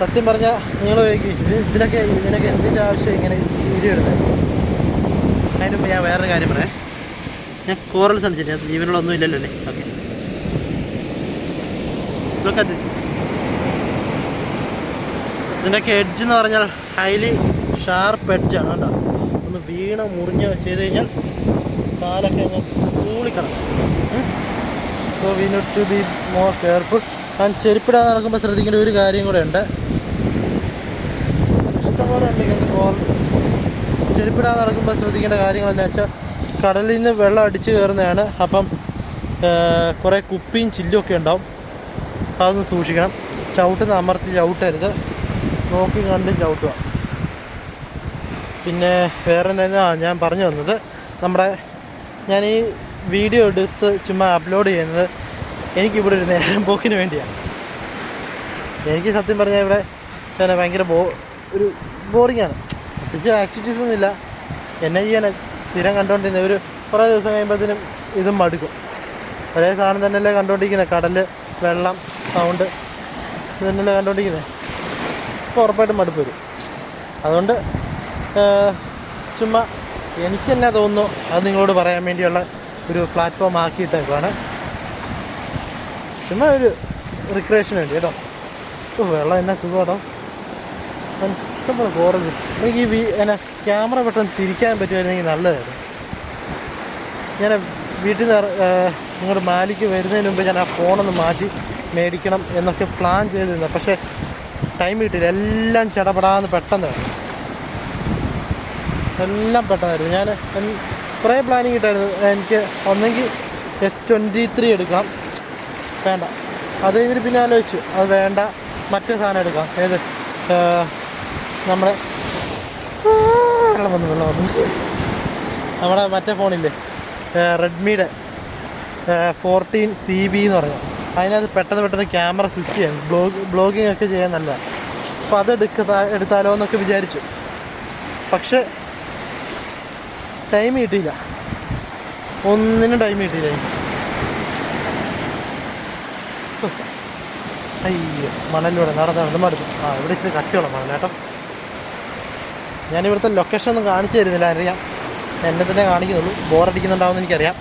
സത്യം പറഞ്ഞാൽ നിങ്ങൾ ഇതിനൊക്കെ എന്തിൻ്റെ ആവശ്യം ഇങ്ങനെ വീഡിയോ എടുത്തത്? അതിന് മുമ്പ് ഞാൻ വേറൊരു കാര്യം പറയാം. ഞാൻ കോറൽ സൺസെറ്റ്, അത് ജീവനുള്ളൊന്നും ഇല്ലല്ലോ അല്ലേ? Okay, look at this. ഇതിൻ്റെയൊക്കെ എഡ്ജ് എന്ന് പറഞ്ഞാൽ ഹൈലി ഷാർപ്പ് എഡ്ജാണ് കേട്ടോ. ഒന്ന് വീണ മുറിഞ്ഞ് ചെയ്ത് കഴിഞ്ഞാൽ കാലൊക്കെ അങ്ങ് കൂളിക്കിടക്കും. So we need to be more careful. ഞാൻ ചെരുപ്പിടാതെ നടക്കുമ്പോൾ ശ്രദ്ധിക്കേണ്ട ഒരു കാര്യം കൂടെ ഉണ്ട്. ഇഷ്ടംപോലെ ഉണ്ട് ഇങ്ങനത്തെ കോറൽസ്. ചെരുപ്പിടാതെ നടക്കുമ്പോൾ ശ്രദ്ധിക്കേണ്ട കാര്യങ്ങൾ എന്താ വെച്ചാൽ, കടലിൽ നിന്ന് വെള്ളം അടിച്ച് കയറുന്നതാണ്. അപ്പം കുറേ കുപ്പിയും ചില്ലും ഒക്കെ ഉണ്ടാവും. അതൊന്ന് സൂക്ഷിക്കണം. ചവിട്ടുന്ന അമർത്തി ചവിട്ടരുത്, നോക്കി കണ്ട് ചവിട്ടുക. പിന്നെ വേറെ എന്താ ഞാൻ പറഞ്ഞു തന്നത്, ഞാൻ ഈ വീഡിയോ എടുത്ത് ചുമ്മാ അപ്ലോഡ് ചെയ്യുന്നത് എനിക്കിവിടെ ഒരു നേരം പോക്കിന് വേണ്ടിയാണ്. എനിക്ക് സത്യം പറഞ്ഞാൽ ഇവിടെ ഭയങ്കര ഒരു ബോറിങ്ങാണ്. പ്രത്യേകിച്ച് ആക്ടിവിറ്റീസ് ഒന്നും ഇല്ല. എന്നെ ചെയ്യാൻ സ്ഥിരം കണ്ടുകൊണ്ടിരുന്നത് ഒരു കുറേ ദിവസം കഴിയുമ്പോഴത്തേനും ഇതും മടുക്കും. ഒരേ സാധനം തന്നെയല്ലേ കണ്ടുകൊണ്ടിരിക്കുന്നത്. കടൽ, വെള്ളം, സൗണ്ട്, ഇത് തന്നെയല്ലേ കണ്ടുകൊണ്ടിരിക്കുന്നത്. അപ്പോൾ ഉറപ്പായിട്ടും മടുപ്പ് വരും. അതുകൊണ്ട് ചുമ്മാ എനിക്ക് തന്നെ തോന്നുന്നു അത് നിങ്ങളോട് പറയാൻ വേണ്ടിയുള്ള ഒരു പ്ലാറ്റ്ഫോം ആക്കിയിട്ടേക്കാണ്. ചുമ്മാ ഒരു റിക്രിയേഷന് വേണ്ടി കേട്ടോ. വെള്ളം എന്നാ സുഖം കേട്ടോ. ഇഷ്ടംപോലെ കോറൽസ്. എനിക്ക് ക്യാമറ പെട്ടെന്ന് തിരിക്കാൻ പറ്റുമായിരുന്നെങ്കിൽ നല്ലതായിരുന്നു. ഞാൻ വീട്ടിൽ നിന്ന് ഇങ്ങോട്ട് മാലിക്ക് വരുന്നതിന് മുമ്പ് ഞാൻ ആ ഫോണൊന്ന് മാറ്റി മേടിക്കണം എന്നൊക്കെ പ്ലാൻ ചെയ്തിരുന്നത്. പക്ഷേ ടൈം കിട്ടിയില്ല. എല്ലാം ചടപടാന്ന് പെട്ടെന്നായിരുന്നു. എല്ലാം പെട്ടെന്നായിരുന്നു. ഞാൻ കുറേ പ്ലാനിങ് ഇട്ടായിരുന്നു. എനിക്ക് ഒന്നെങ്കിൽ S23 എടുക്കാം, വേണ്ട. അത് കഴിഞ്ഞിട്ട് പിന്നെ ആലോചിച്ചു, അത് വേണ്ട, മറ്റേ സാധനം എടുക്കാം. ഏത് നമ്മുടെ വെള്ളം വന്നു നമ്മുടെ മറ്റേ ഫോണില്ലേ, റെഡ്മിയുടെ 14 CB എന്ന് പറഞ്ഞാൽ. അതിനകത്ത് പെട്ടെന്ന് ക്യാമറ സ്വിച്ച് ചെയ്യാം, ബ്ലോഗിങ് ഒക്കെ ചെയ്യാൻ നല്ലതാണ്. അപ്പോൾ അത് എടുത്താലോ എന്നൊക്കെ വിചാരിച്ചു. പക്ഷേ ടൈം കിട്ടിയില്ല, ഒന്നിനും ടൈം കിട്ടിയില്ല. അയ്യോ, മണലിലൂടെ നടന്ന് മടുത്തു. ഇവിടെ ഇച്ചിരി കട്ടിയുള്ള മണൽ കേട്ടോ. ഞാനിവിടുത്തെ ലൊക്കേഷൻ ഒന്നും കാണിച്ചു തരുന്നില്ല, അറിയാം. എന്നെ തന്നെ കാണിക്കുന്നുള്ളൂ. ബോറടിക്കുന്നുണ്ടാവുമെന്ന് എനിക്കറിയാം.